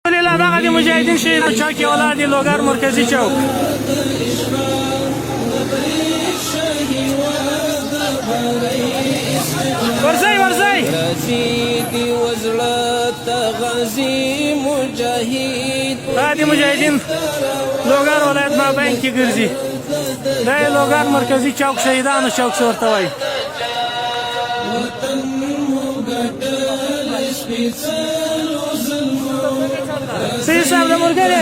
الحمدلله دغه د مجاهدین شهید چوک اولاد لوګر مرکزی چوک ورځي ورځي رزيدي وزلت غازي مجاهد د مجاهدین لوګر ولایت مابین کې ګرځي دا لوګر مرکزی چوک شهیدانو چوک ورته وایي سید صاحب د ملګری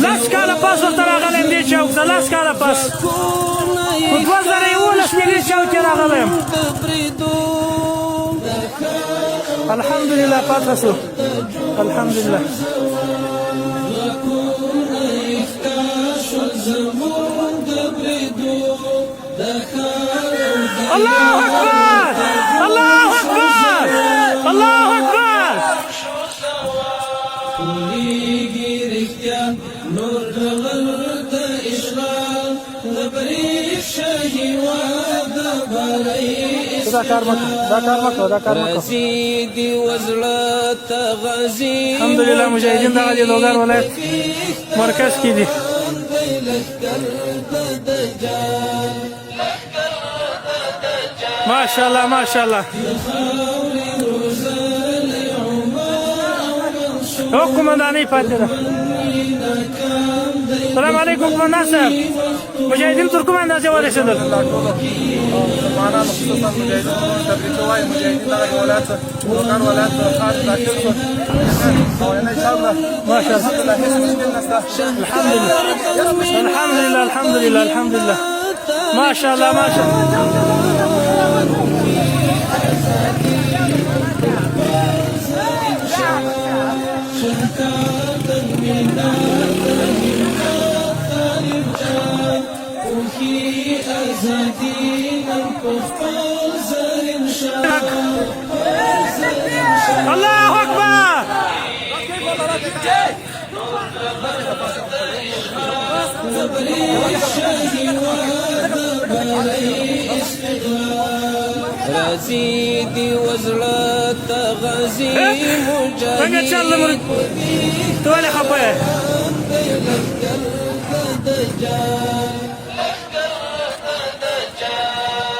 لس کاله پس ورته راغلی یم دې چوک ته لس کاله پس په 2011 کې دې چوک کې راغلی یم الحمدلله پاتې شو الحمدلله الله اکبر الله اکبر الله اکبر دا کار مکو رزيدي وزلت غازي الحمدلله مجاهدین دغه د لوګر ولایت مرکز کې دي ماشاءالله ماشاءالله قومندانۍ پاتې ده السلام علیکم قومندان صاحب مجاهدین تر کومه اندازې ورسېدل معنا خصوصا مجاهدین تبریک وایي مجاهدین دغه ولایت لوګر ولایت خاص داخل شو او ان شاء الله ما شاء الله هیڅ مشکل نشته الحمد لله الحمد لله الحمد لله ما شاء الله ما شاء الله الله أكبر رزيدي وزلت غازي مجاهد تولي خبايا